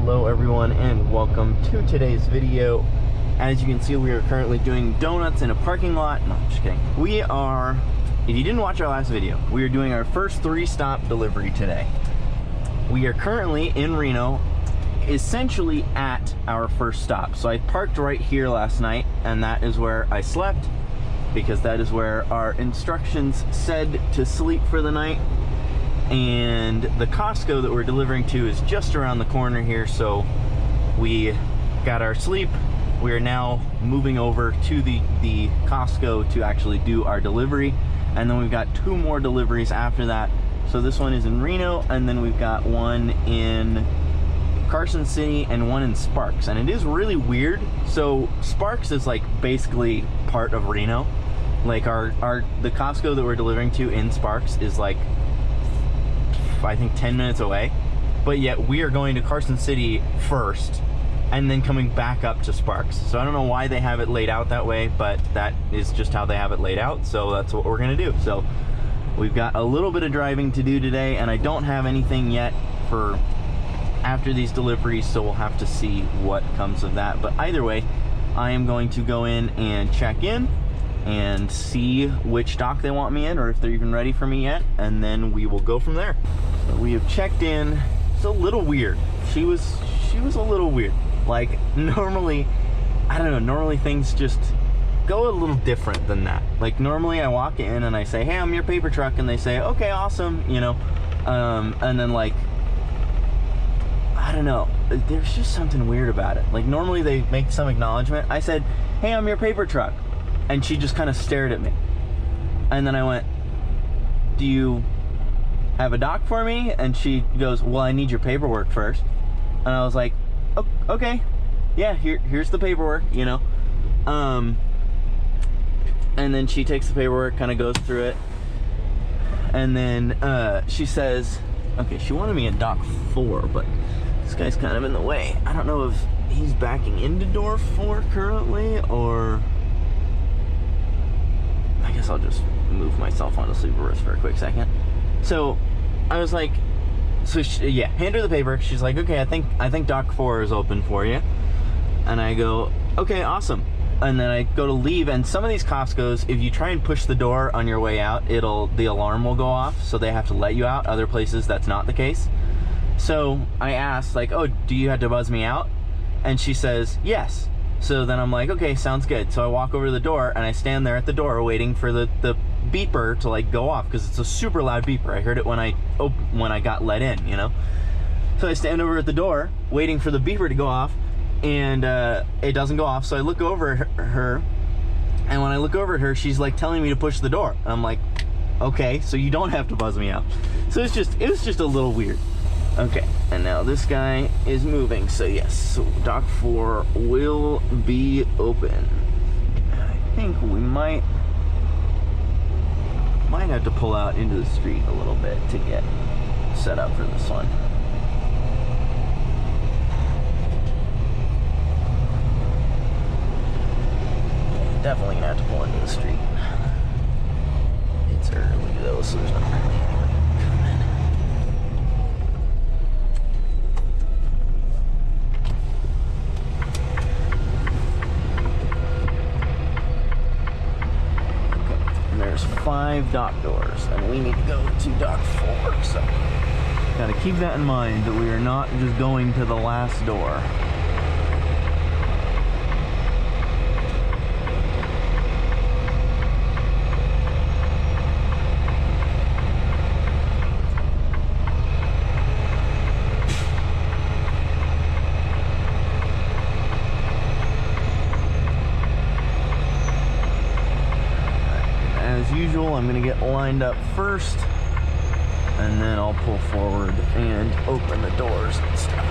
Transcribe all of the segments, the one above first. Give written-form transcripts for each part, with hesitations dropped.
Hello everyone and welcome to today's video. As you can see, we are currently doing donuts in a parking lot. No, I'm just kidding. We are, if you didn't watch our last video, we are doing our first 3-stop delivery today. We are currently in Reno, essentially at our first stop. So I parked right here last night, and that is where I slept, because that is where our instructions said to sleep for the night. And the Costco that we're delivering to is just around the corner here, so we got our sleep. We are now moving over to the Costco to actually do our delivery, and then we've got 2 more deliveries after that. So this one is in Reno, and then we've got one in Carson City and one in Sparks. And it is really weird. So Sparks is like basically part of Reno. Like the Costco that we're delivering to in Sparks is like, I think 10 minutes away, but yet we are going to Carson City first and then coming back up to Sparks. So I don't know why they have it laid out that way, but that is just how they have it laid out, so that's what we're gonna do. So we've got a little bit of driving to do today, and I don't have anything yet for after these deliveries, so we'll have to see what comes of that. But either way, I am going to go in and check in and see which dock they want me in, or if they're even ready for me yet, and then we will go from there. So we have checked in. It's a little weird. She was a little weird. Like normally, I don't know, normally things just go a little different than that. Like normally I walk in and I say, hey, I'm your paper truck, and they say, okay, awesome, you know, and then like, I don't know, there's just something weird about it. Like normally they make some acknowledgement. I said, hey, I'm your paper truck. And she just kind of stared at me. And then I went, do you have a dock for me? And she goes, well, I need your paperwork first. And I was like, oh, okay, yeah, here's the paperwork, you know. And then she takes the paperwork, kind of goes through it. And then she says, okay, she wanted me in dock 4, but this guy's kind of in the way. I don't know if he's backing into door 4 currently, or I guess I'll just move myself onto sleep reverse for a quick second. So I was like, so she, yeah, hand her the paper. She's like, okay, I think dock 4 is open for you. And I go, okay, awesome. And then I go to leave, and some of these Costco's, if you try and push the door on your way out, the alarm will go off, so they have to let you out. Other places, that's not the case. So I asked, like, oh, do you have to buzz me out? And she says, yes. So then I'm like, okay, sounds good. So I walk over to the door, and I stand there at the door waiting for the beeper to like go off, because it's a super loud beeper. I heard it when I got let in, you know. So I stand over at the door waiting for the beeper to go off, and it doesn't go off. So I look over at her, and when I look over at her, she's like telling me to push the door. And I'm like, okay, so you don't have to buzz me out. So it was just a little weird. Okay, and now this guy is moving, so yes, so dock 4 will be open. I think we might have to pull out into the street a little bit to get set up for this one. Definitely gonna have to pull into the street. It's early though, so there's not really anybody coming. There's 5 dock doors, and we need to go to dock 4, so gotta keep that in mind, that we are not just going to the last door. As usual, I'm gonna get lined up first, and then I'll pull forward and open the doors and stuff.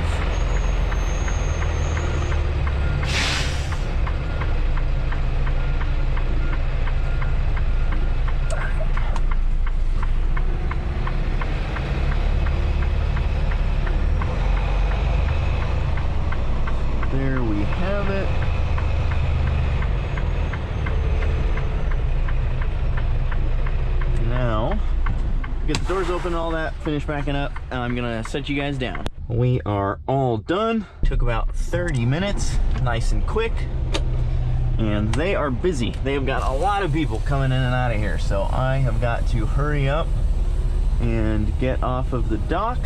There we have it. Now, get the doors open and all that, finish backing up, and I'm gonna set you guys down. We are all done. Took about 30 minutes, nice and quick. And they are busy. They've got a lot of people coming in and out of here, so I have got to hurry up and get off of the dock,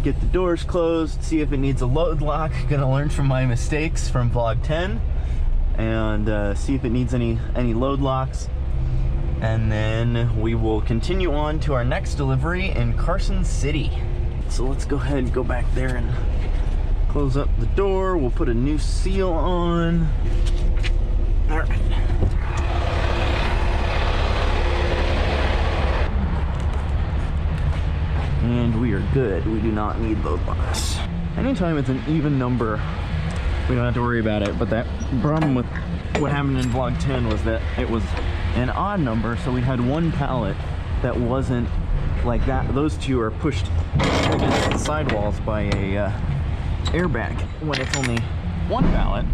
get the doors closed, see if it needs a load lock. Gonna learn from my mistakes from vlog 10 and see if it needs any load locks. And then we will continue on to our next delivery in Carson City. So let's go ahead and go back there and close up the door. We'll put a new seal on. All right. And we are good. We do not need load locks. Anytime it's an even number, we don't have to worry about it. But that problem with what happened in vlog 10 was that it was an odd number, so we had one pallet that wasn't like that. Those two are pushed against the sidewalls by a airbag. When it's only one pallet,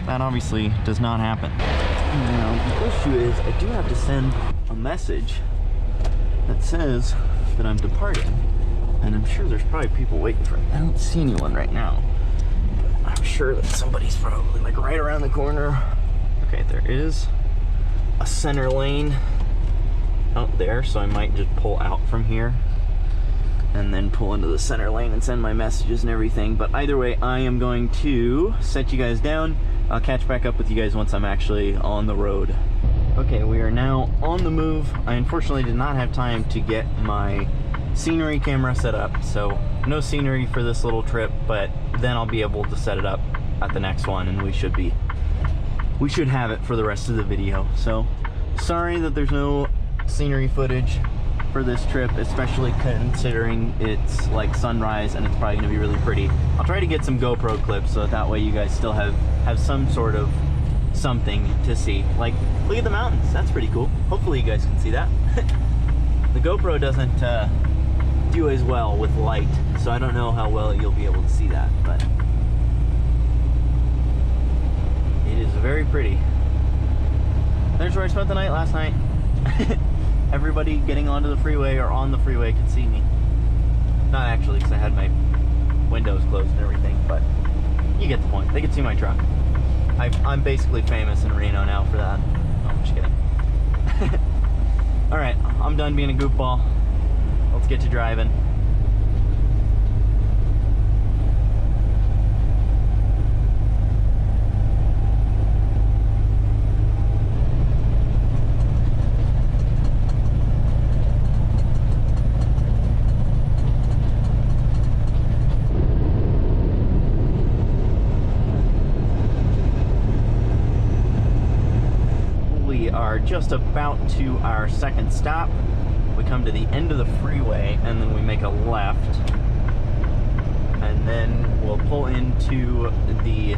that obviously does not happen. Now, the issue is I do have to send a message that says that I'm departing. And I'm sure there's probably people waiting for it. I don't see anyone right now, but I'm sure that somebody's probably like right around the corner. Okay, there is a center lane out there, so I might just pull out from here and then pull into the center lane and send my messages and everything. But either way, I am going to set you guys down. I'll catch back up with you guys once I'm actually on the road. Okay, we are now on the move. I unfortunately did not have time to get my scenery camera set up, so no scenery for this little trip, but then I'll be able to set it up at the next one, and we should have it for the rest of the video. So sorry that there's no scenery footage for this trip, especially considering it's like sunrise and it's probably going to be really pretty. I'll try to get some GoPro clips so that way you guys still have some sort of something to see. Like, look at the mountains. That's pretty cool. Hopefully you guys can see that. The GoPro doesn't do as well with light, so I don't know how well you'll be able to see that, but it is very pretty. There's where I spent the night last night. Everybody getting onto the freeway or on the freeway could see me. Not actually, because I had my windows closed and everything, but you get the point. They could see my truck. I'm basically famous in Reno now for that. No, I'm just kidding. Alright, I'm done being a goofball. Let's get to driving. We are just about to our second stop. We come to the end of the freeway and then we make a left, and then we'll pull into the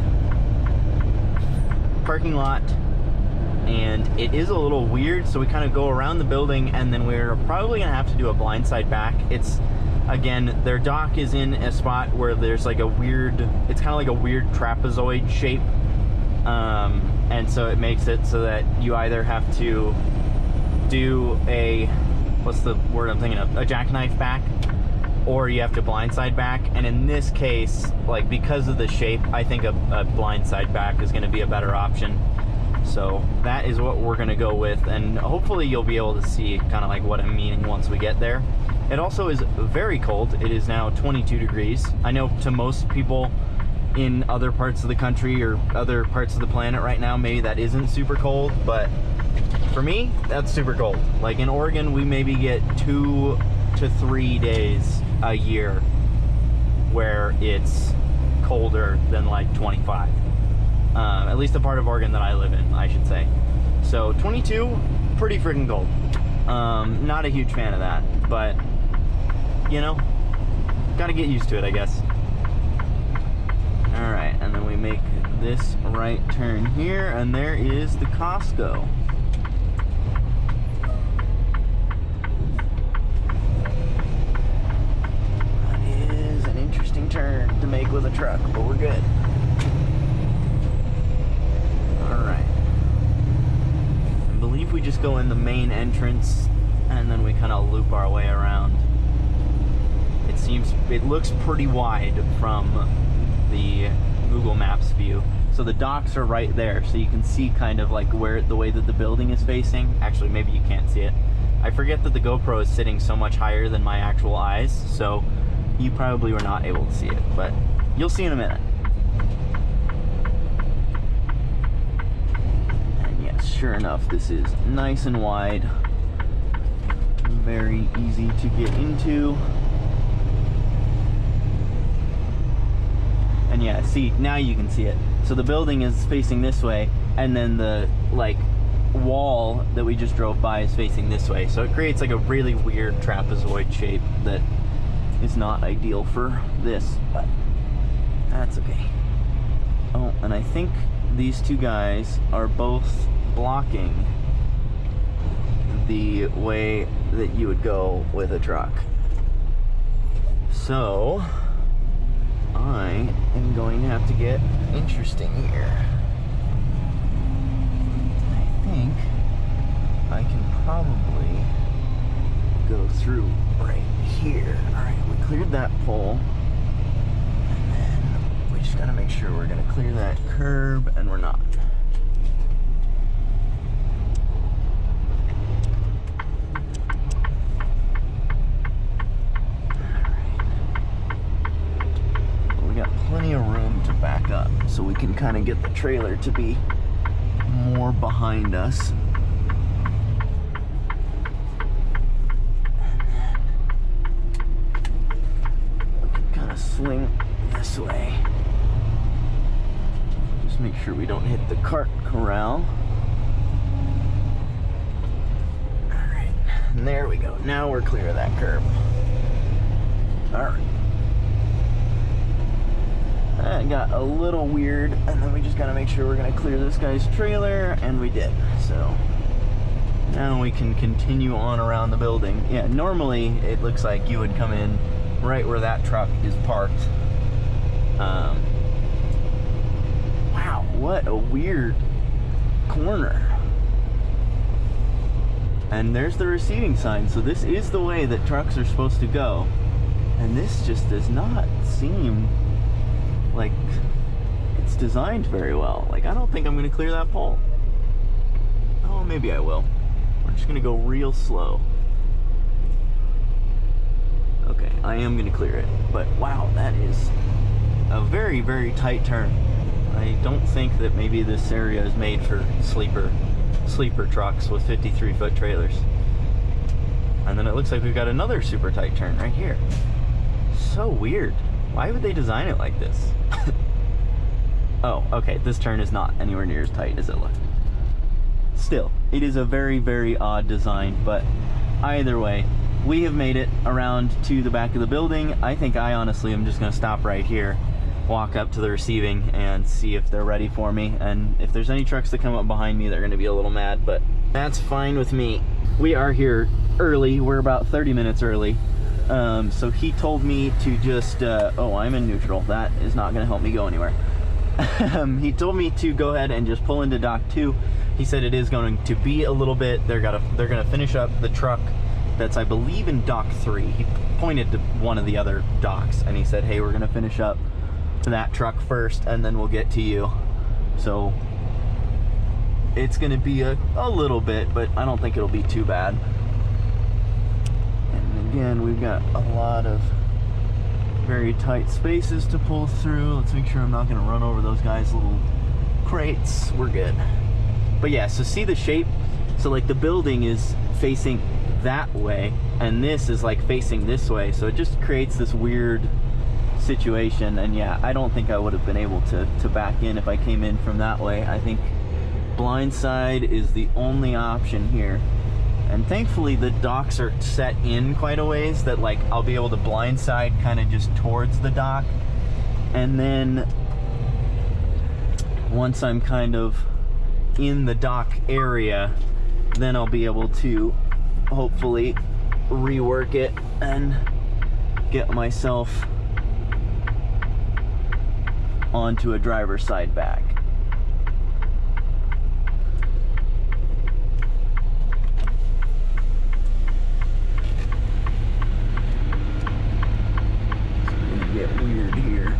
parking lot. And it is a little weird, so we kind of go around the building and then we're probably gonna have to do a blindside back. It's, again, their dock is in a spot where there's like a weird, it's kind of like a weird trapezoid shape, and so it makes it so that you either have to do a, what's the word I'm thinking of, a jackknife back, or you have to blindside back. And in this case, like, because of the shape, I think a blindside back is going to be a better option. So that is what we're going to go with, and hopefully you'll be able to see kind of like what I'm meaning once we get there. It also is very cold. It is now 22 degrees. I know to most people in other parts of the country or other parts of the planet right now, maybe that isn't super cold, but for me, that's super cold. Like in Oregon, we maybe get 2 to 3 days a year where it's colder than like 25. At least the part of Oregon that I live in, I should say. So 22, pretty freaking cold. Not a huge fan of that, but you know, gotta get used to it, I guess. All right, and then we make this right turn here, and there is the Costco. That is an interesting turn to make with a truck, but we're good. All right. I believe we just go in the main entrance, and then we kind of loop our way around. It it looks pretty wide from the Google Maps view. So the docks are right there, so you can see kind of like the way that the building is facing. Actually, maybe you can't see it. I forget that the GoPro is sitting so much higher than my actual eyes, so you probably were not able to see it, but you'll see in a minute. And yes, sure enough, this is nice and wide, very easy to get into. And yeah, see, now you can see it. So the building is facing this way, and then the like wall that we just drove by is facing this way. So it creates like a really weird trapezoid shape that is not ideal for this, but that's okay. Oh, and I think these two guys are both blocking the way that you would go with a truck. So I am going to have to get interesting here. I think I can probably go through right here. Alright, we cleared that pole. And then we just gotta make sure we're gonna clear that curb, and we're not. Plenty of room to back up, so we can kind of get the trailer to be more behind us. And then we can kind of swing this way. Just make sure we don't hit the cart corral. Alright, and there we go. Now we're clear of that curb. Alright. That got a little weird, and then we just gotta make sure we're gonna clear this guy's trailer, and we did. So now we can continue on around the building. Yeah, normally it looks like you would come in right where that truck is parked. Wow, what a weird corner. And there's the receiving sign, so this is the way that trucks are supposed to go. And this just does not seem like it's designed very well. Like, I don't think I'm gonna clear that pole. Oh, maybe I will. We're just gonna go real slow. Okay, I am gonna clear it, but wow, that is a very, very tight turn. I don't think that maybe this area is made for sleeper trucks with 53-foot trailers. And then it looks like we've got another super tight turn right here. So weird. Why would they design it like this? Oh, okay, this turn is not anywhere near as tight as it looked. Still, it is a very, very odd design, but either way, we have made it around to the back of the building. I think I honestly am just gonna stop right here, walk up to the receiving, and see if they're ready for me. And if there's any trucks that come up behind me, they're gonna be a little mad, but that's fine with me. We are here early, we're about 30 minutes early. So he told me to just, oh, I'm in neutral. That is not going to help me go anywhere. He told me to go ahead and just pull into dock 2. He said it is going to be a little bit. They're going to finish up the truck that's, I believe, in dock 3. He pointed to one of the other docks, and he said, hey, we're going to finish up that truck first, and then we'll get to you. So it's going to be a little bit, but I don't think it'll be too bad. Again, we've got a lot of very tight spaces to pull through. Let's make sure I'm not going to run over those guys' little crates. We're good. But yeah, so see the shape? So like the building is facing that way, and this is like facing this way. So it just creates this weird situation. And yeah, I don't think I would have been able to back in if I came in from that way. I think Blindside is the only option here. And thankfully the docks are set in quite a ways that like I'll be able to blindside kind of just towards the dock, and then once I'm kind of in the dock area, then I'll be able to hopefully rework it and get myself onto a driver's side back. here.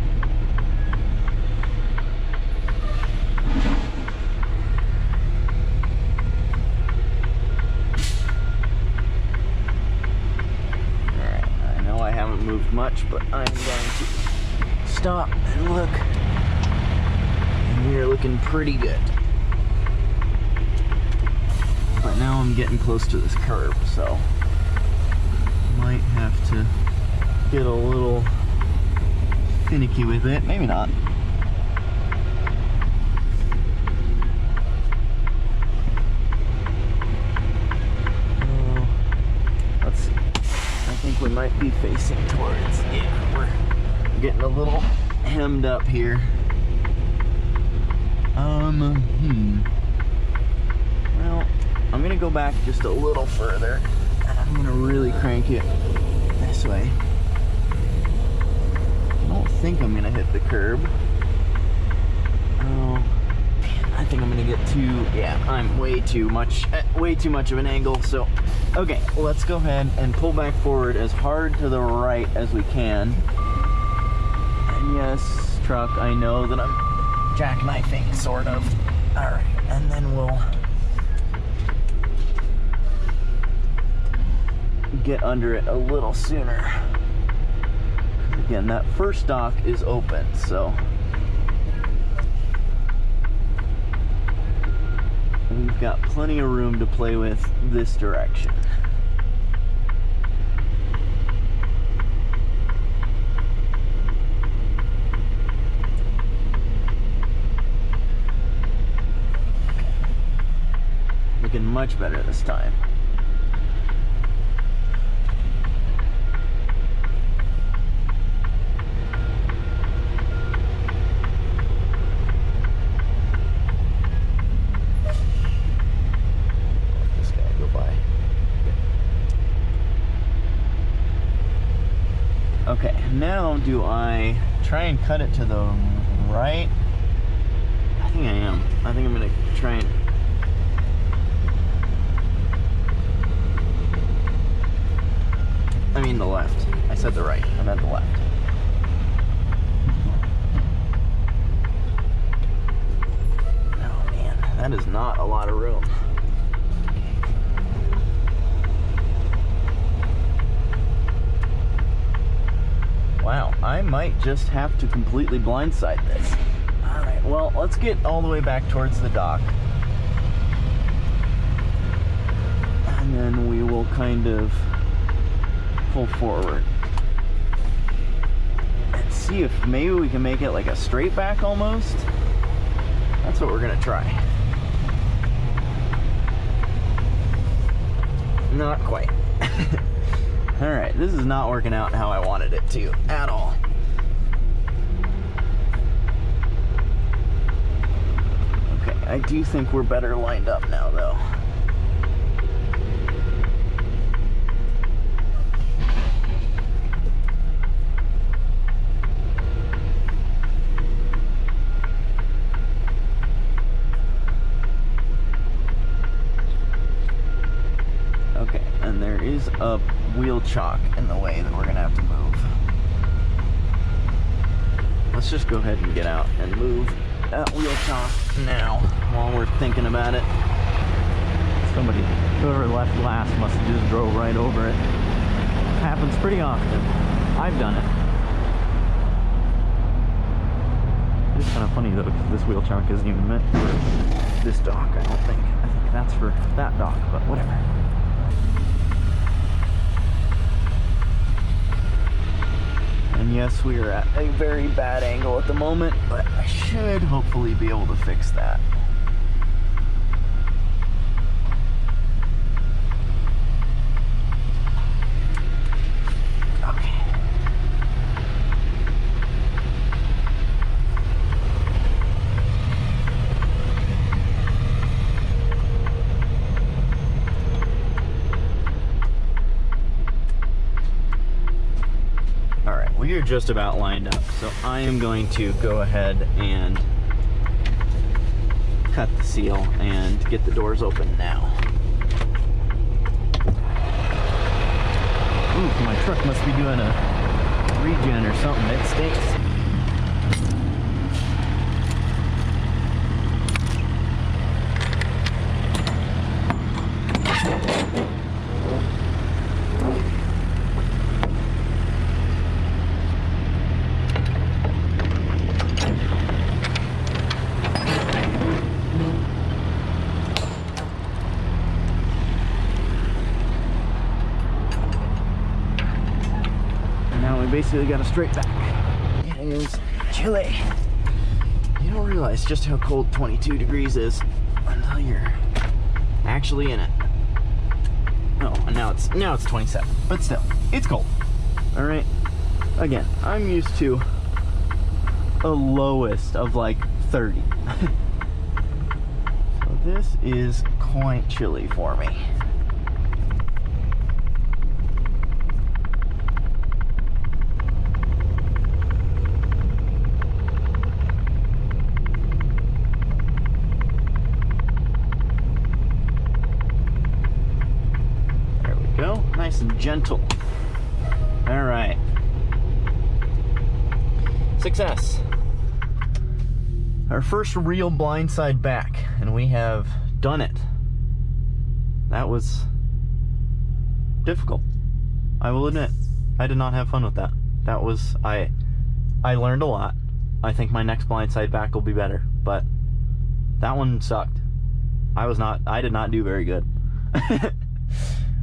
Alright, I know I haven't moved much, but I'm going to stop and look. And we're looking pretty good. But now I'm getting close to this curb, so might have to get a little finicky with it. Maybe not. Let's see. I think we might be facing towards, yeah, we're getting a little hemmed up here. Well, I'm gonna go back just a little further, and I'm gonna really crank it this way. I don't think I'm gonna hit the curb. Oh, man, I think I'm gonna get too, yeah, I'm way too much of an angle, so, okay, let's go ahead and pull back forward as hard to the right as we can. And yes, truck, I know that I'm jackknifing, sort of. Alright, and then we'll get under it a little sooner. Again, that first dock is open, so we've got plenty of room to play with this direction. Looking much better this time. Okay, now do I try and cut it to the right? I think I am. I think I'm gonna try and... I mean the left. I said the right. I meant the left. Oh man, that is not a lot of room. Wow, I might just have to completely blindside this. Alright, well, let's get all the way back towards the dock. And then we will kind of pull forward. And see if maybe we can make it like a straight back almost. That's what we're gonna try. Not quite. Alright, this is not working out how I wanted it to, at all. Okay, I do think we're better lined up now, though. Okay, and there is a wheel chock in the way that we're gonna have to move. Let's just go ahead and get out and move that wheel chock now while we're thinking about it. Whoever left last must have just drove right over it. Happens pretty often. I've done it. It's kind of funny though, because this wheel chock isn't even meant for this dock, I don't think. I think that's for that dock, but whatever. And yes, we are at a very bad angle at the moment, but I should hopefully be able to fix that. Okay. We are just about lined up, so I am going to go ahead and cut the seal and get the doors open now. Ooh, my truck must be doing a regen or something. It stinks. basically got a straight back. It is chilly. You don't realize just how cold 22 degrees is until you're actually in it. Oh, and now it's 27, but still, it's cold. All right. Again, I'm used to a lowest of like 30. So this is quite chilly for me. There we go, nice and gentle. All right. Success. Our first real blindside back, and we have done it. That was difficult. I will admit, I did not have fun with that. That was, I learned a lot. I think my next blindside back will be better, but that one sucked. I did not do very good.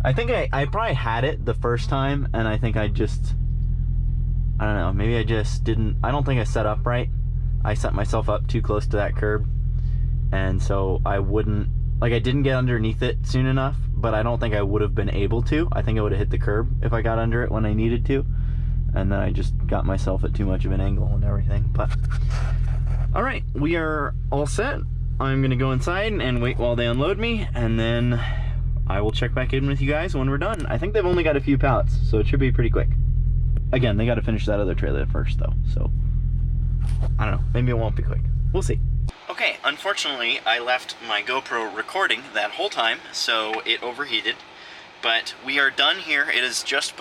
I think I probably had it the first time, and I think I don't know, maybe I just didn't, I don't think I set up right. I set myself up too close to that curb, and so I didn't get underneath it soon enough, but I don't think I would have been able to. I think I would have hit the curb if I got under it when I needed to, and then I just got myself at too much of an angle and everything. But all right, we are all set. I'm gonna go inside and wait while they unload me, and then I will check back in with you guys when we're done. I think they've only got a few pallets, so it should be pretty quick. Again, they got to finish that other trailer first, though, so I don't know. Maybe it won't be quick. We'll see. Okay, unfortunately, I left my GoPro recording that whole time, so it overheated. But we are done here. It is just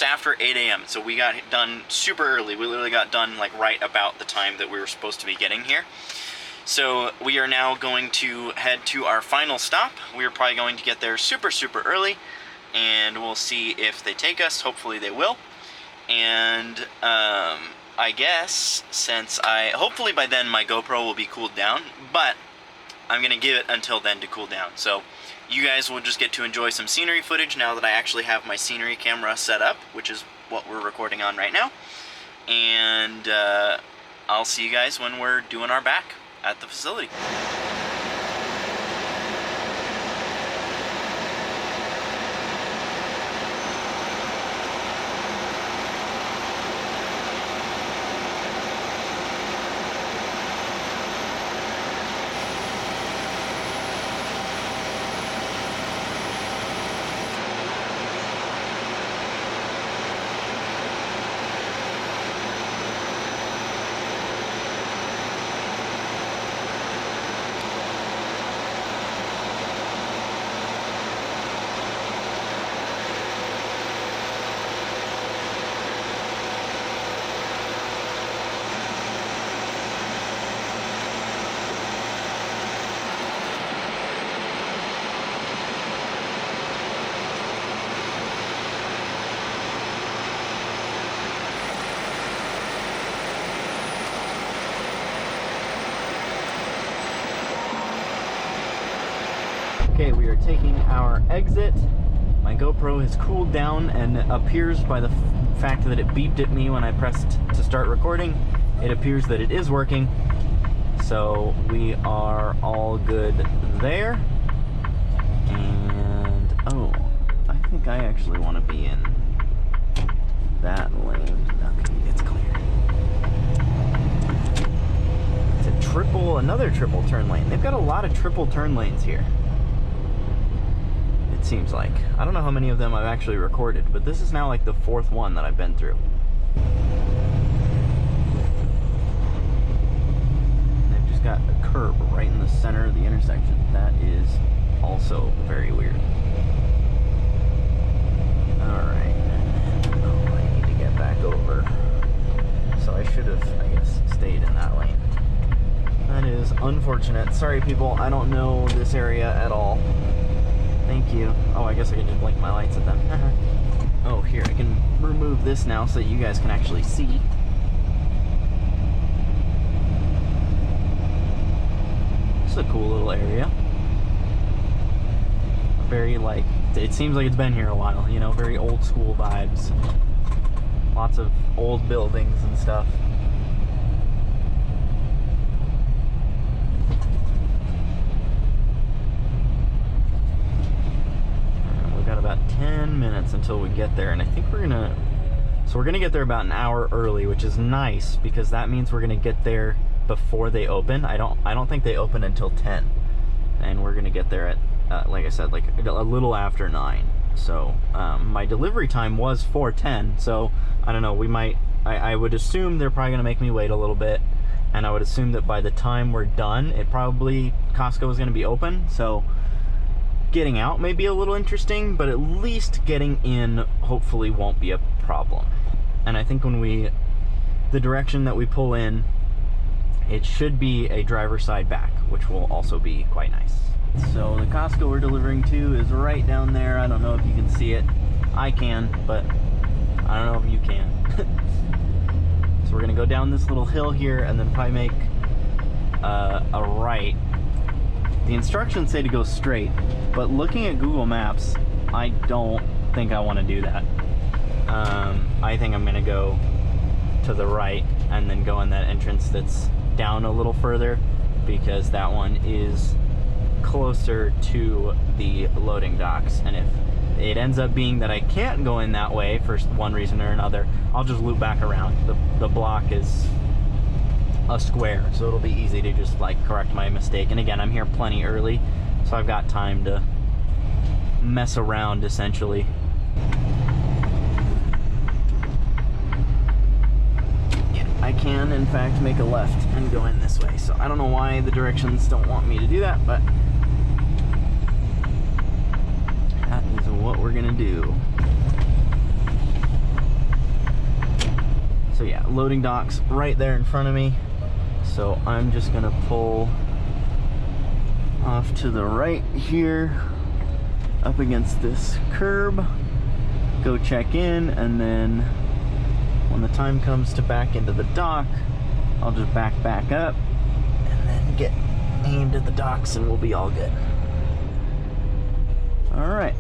after 8 a.m., so we got done super early. We literally got done like right about the time that we were supposed to be getting here. So we are now going to head to our final stop. We are probably going to get there super, super early, and we'll see if they take us. Hopefully they will. And I guess hopefully by then my GoPro will be cooled down, but I'm gonna give it until then to cool down. So you guys will just get to enjoy some scenery footage now that I actually have my scenery camera set up, which is what we're recording on right now. And I'll see you guys when we're doing our back at the facility. Okay, we are taking our exit. My GoPro has cooled down and appears by the fact that it beeped at me when I pressed to start recording. It appears that it is working. So we are all good there. And, oh, I think I actually want to be in that lane. Okay, it's clear. It's another triple turn lane. They've got a lot of triple turn lanes here. It seems like. I don't know how many of them I've actually recorded, but this is now like the fourth one that I've been through. And they've just got a curb right in the center of the intersection. That is also very weird. Alright. Oh, I need to get back over. So I should have, I guess, stayed in that lane. That is unfortunate. Sorry people, I don't know this area at all. Thank you. Oh, I guess I can just blink my lights at them. Oh, here, I can remove this now so that you guys can actually see. This is a cool little area. Very, like, it seems like it's been here a while, you know, very old school vibes. Lots of old buildings and stuff. We've got about 10 minutes until we get there, and I think we're gonna get there about an hour early, which is nice because that means we're gonna get there before they open. I don't think they open until 10, and we're gonna get there at like I said, like a little after 9. So my delivery time was 4:10, so I don't know, I would assume they're probably gonna make me wait a little bit, and I would assume that by the time we're done, Costco is gonna be open, so getting out may be a little interesting, but at least getting in hopefully won't be a problem. And I think the direction that we pull in, it should be a driver's side back, which will also be quite nice. So the Costco we're delivering to is right down there. I don't know if you can see it. I can, but I don't know if you can. So we're gonna go down this little hill here and then probably make a right. The instructions say to go straight, but looking at Google Maps, I don't think I want to do that. I think I'm gonna go to the right and then go in that entrance that's down a little further, because that one is closer to the loading docks, and if it ends up being that I can't go in that way for one reason or another, I'll just loop back around. The block is a square, so it'll be easy to just like correct my mistake. And again, I'm here plenty early, so I've got time to mess around essentially. Yeah, I can in fact make a left and go in this way, so I don't know why the directions don't want me to do that, but that is what we're gonna do. So yeah, loading docks right there in front of me. So I'm just gonna pull off to the right here, up against this curb, go check in, and then when the time comes to back into the dock, I'll just back up and then get aimed at the docks and we'll be all good. Alright,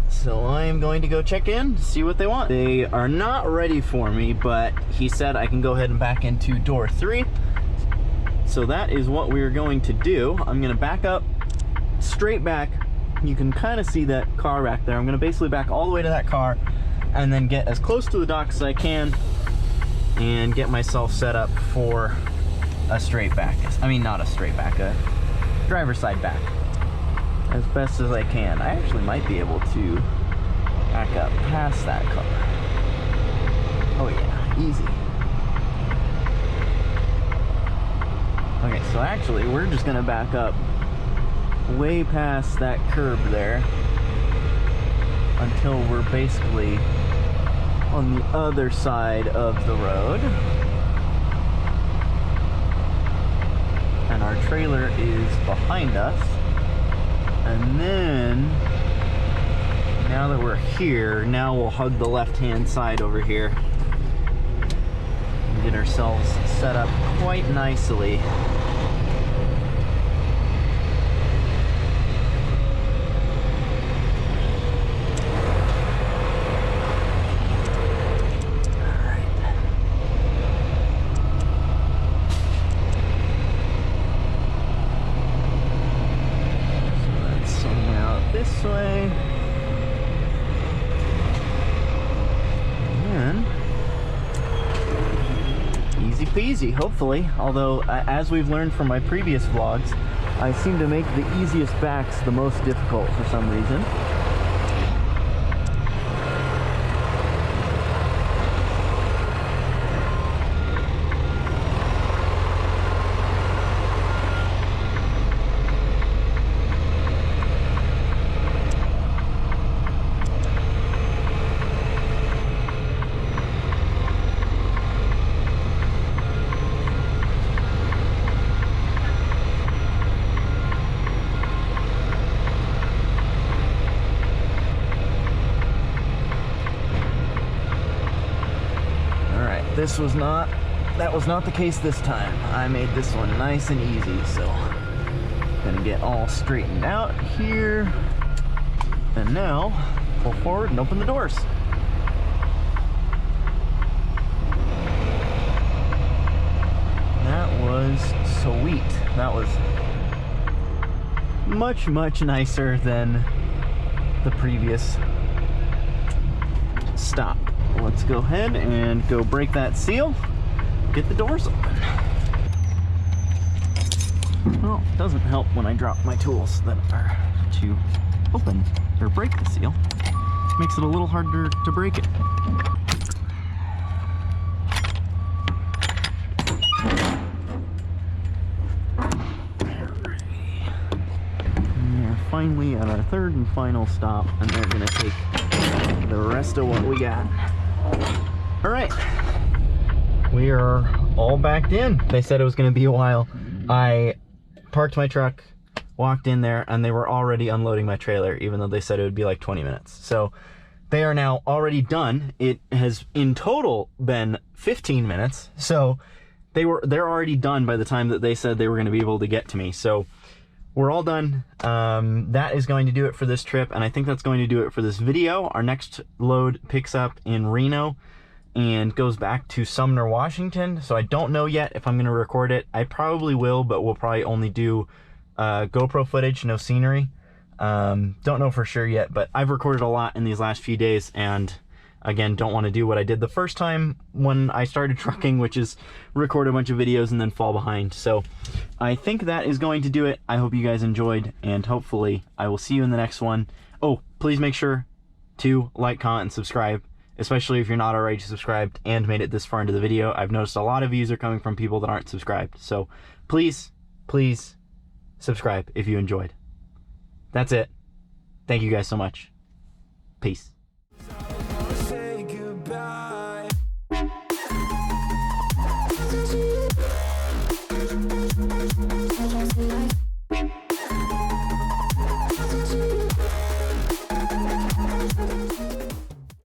so I am going to go check in, see what they want. They are not ready for me, but he said I can go ahead and back into door 3. So that is what we're going to do. I'm going to back up, straight back. You can kind of see that car back there. I'm going to basically back all the way to that car and then get as close to the dock as I can and get myself set up for a straight back. I mean, not a straight back, a driver's side back. As best as I can. I actually might be able to back up past that car. Oh yeah, easy. Okay, so actually we're just gonna back up way past that curb there until we're basically on the other side of the road. And our trailer is behind us. And then, now that we're here, now we'll hug the left-hand side over here and get ourselves set up quite nicely. This way, and easy peasy, hopefully. Although, as we've learned from my previous vlogs, I seem to make the easiest backs the most difficult for some reason. That was not the case this time. I made this one nice and easy, so gonna get all straightened out here. And now, pull forward and open the doors. Sweet. That was much, much nicer than the previous stop. Let's go ahead and go break that seal, get the doors open. Well, it doesn't help when I drop my tools that are to open or break the seal. Makes it a little harder to break it. Finally at our third and final stop, and they're gonna take the rest of what we got. All right, we are all backed in. They said it was gonna be a while. I parked my truck, walked in there, and they were already unloading my trailer, even though they said it would be like 20 minutes. So they are now already done. It has in total been 15 minutes. So they're already done by the time that they said they were gonna be able to get to me. So we're all done. That is going to do it for this trip, and I think that's going to do it for this video. Our next load picks up in Reno and goes back to Sumner, Washington. So I don't know yet if I'm going to record it. I probably will, but we'll probably only do GoPro footage, no scenery. Don't know for sure yet, but I've recorded a lot in these last few days, and again, don't want to do what I did the first time when I started trucking, which is record a bunch of videos and then fall behind. So I think that is going to do it. I hope you guys enjoyed, and hopefully I will see you in the next one. Oh, please make sure to like, comment, and subscribe, especially if you're not already subscribed and made it this far into the video. I've noticed a lot of views are coming from people that aren't subscribed. So please, please subscribe if you enjoyed. That's it. Thank you guys so much. Peace.